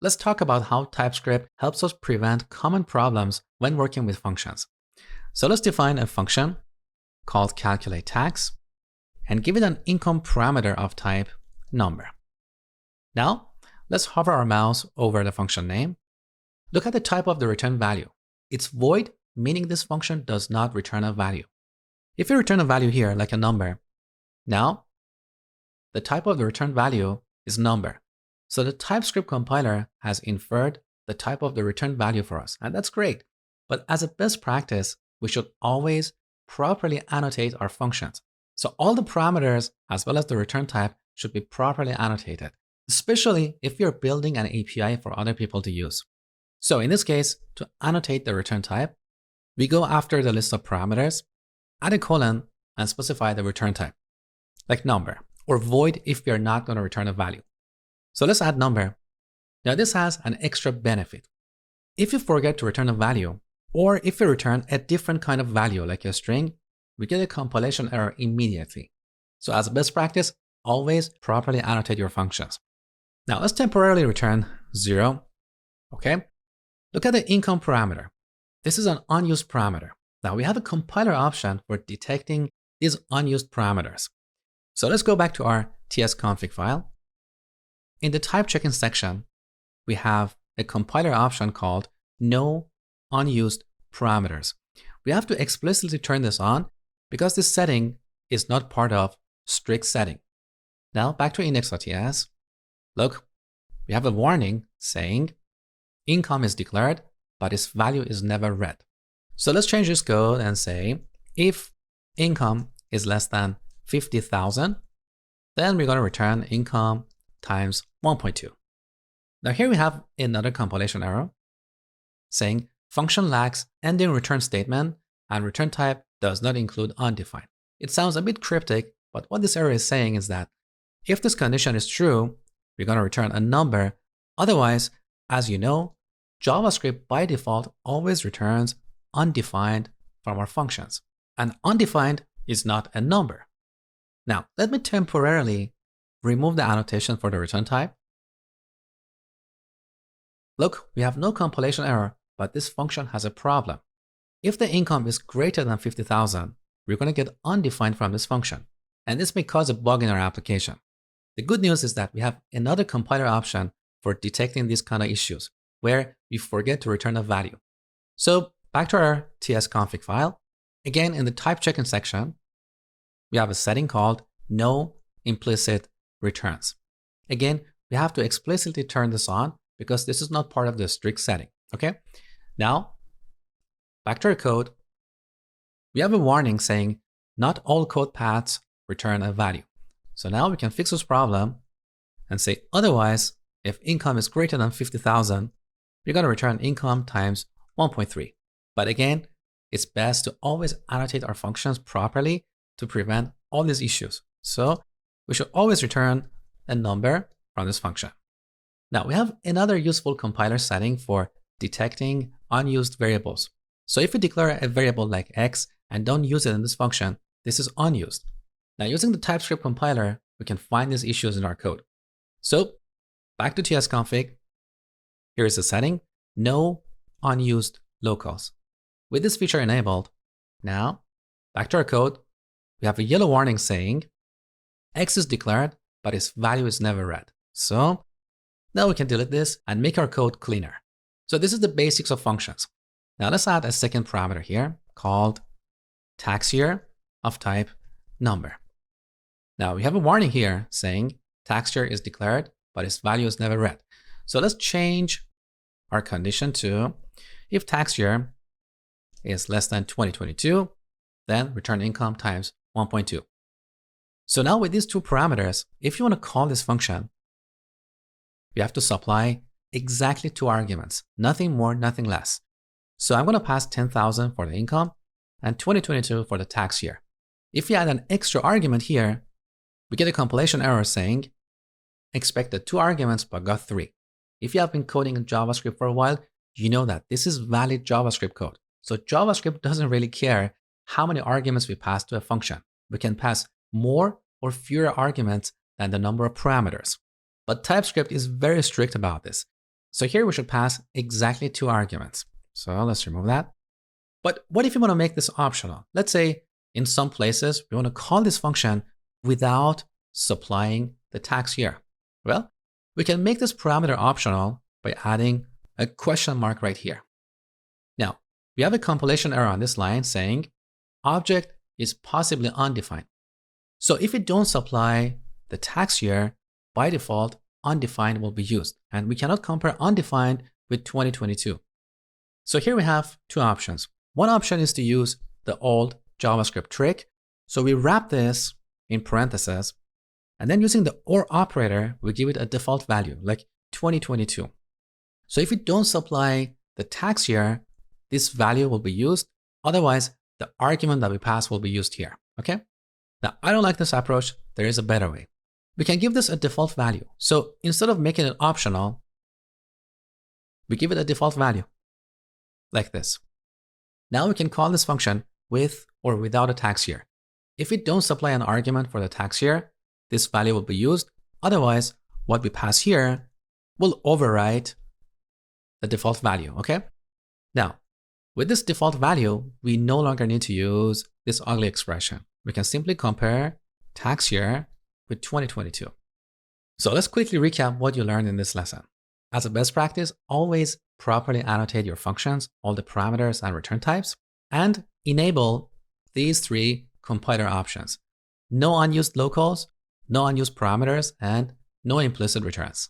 let's talk about how TypeScript helps us prevent common problems when working with functions. So let's define a function called calculateTax and give it an income parameter of type number. Now, let's hover our mouse over the function name. Look at the type of the return value. It's void, meaning this function does not return a value. If you return a value here, like a number, now the type of the return value is number. So the TypeScript compiler has inferred the type of the return value for us, and that's great. But as a best practice, we should always properly annotate our functions. So all the parameters as well as the return type should be properly annotated, especially if you're building an API for other people to use. So in this case, to annotate the return type, we go after the list of parameters, add a colon, and specify the return type, like number, or void if we are not going to return a value. So let's add number. Now this has an extra benefit. If you forget to return a value, or if you return a different kind of value like a string, we get a compilation error immediately. So as a best practice, always properly annotate your functions. Now let's temporarily return 0. Okay. Look at the income parameter. This is an unused parameter. Now we have a compiler option for detecting these unused parameters. So let's go back to our tsconfig file. In the type checking section, we have a compiler option called no unused parameters. We have to explicitly turn this on because this setting is not part of strict setting. Now back to index.ts. Look, we have a warning saying income is declared, but its value is never read. So let's change this code and say if income is less than 50,000, then we're going to return income times 1.2. Now here we have another compilation error saying function lacks ending return statement and return type does not include undefined. It sounds a bit cryptic, but what this error is saying is that if this condition is true, we're going to return a number. Otherwise, as you know, JavaScript by default always returns undefined from our functions. And undefined is not a number. Now, let me temporarily remove the annotation for the return type. Look, we have no compilation error, but this function has a problem. If the income is greater than 50,000, we're going to get undefined from this function. And this may cause a bug in our application. The good news is that we have another compiler option for detecting these kind of issues, where we forget to return a value. So back to our tsconfig file. Again, in the type checking section, we have a setting called no implicit returns. Again, we have to explicitly turn this on because this is not part of the strict setting. Okay. Now, back to our code. We have a warning saying not all code paths return a value. So now we can fix this problem and say otherwise, if income is greater than 50,000, we're going to return income times 1.3. But again, it's best to always annotate our functions properly to prevent all these issues. So we should always return a number from this function. Now we have another useful compiler setting for detecting unused variables. So if we declare a variable like x and don't use it in this function, this is unused. Now using the TypeScript compiler, we can find these issues in our code. So back to tsconfig. Here is the setting, no unused locals. With this feature enabled, now back to our code, we have a yellow warning saying x is declared, but its value is never read. So now we can delete this and make our code cleaner. So this is the basics of functions. Now let's add a second parameter here called tax year of type number. Now we have a warning here saying tax year is declared, but its value is never read. So let's change our condition to if tax year is less than 2022, then return income times 1.2. So now with these two parameters, if you want to call this function, we have to supply exactly 2 arguments, nothing more, nothing less. So I'm going to pass 10,000 for the income and 2022 for the tax year. If we add an extra argument here, we get a compilation error saying expected 2 arguments but got 3. If you have been coding in JavaScript for a while, you know that this is valid JavaScript code. So JavaScript doesn't really care how many arguments we pass to a function. We can pass more or fewer arguments than the number of parameters. But TypeScript is very strict about this. So here we should pass exactly 2 arguments. So let's remove that. But what if you want to make this optional? Let's say in some places we want to call this function without supplying the tax year. Well, we can make this parameter optional by adding a question mark right here. Now, we have a compilation error on this line saying object is possibly undefined. So if we don't supply the tax year, by default, undefined will be used. And we cannot compare undefined with 2022. So here we have 2 options. One option is to use the old JavaScript trick. So we wrap this in parentheses, and then using the OR operator, we give it a default value, like 2022. So if we don't supply the tax year, this value will be used. Otherwise, the argument that we pass will be used here, okay? Now, I don't like this approach. There is a better way. We can give this a default value. So instead of making it optional, we give it a default value, like this. Now we can call this function with or without a tax year. If we don't supply an argument for the tax year, this value will be used. Otherwise, what we pass here will overwrite the default value, okay? Now, with this default value, we no longer need to use this ugly expression. We can simply compare tax year with 2022. So let's quickly recap what you learned in this lesson. As a best practice, always properly annotate your functions, all the parameters and return types, and enable these 3 compiler options. No unused locals, no unused parameters, and no implicit returns.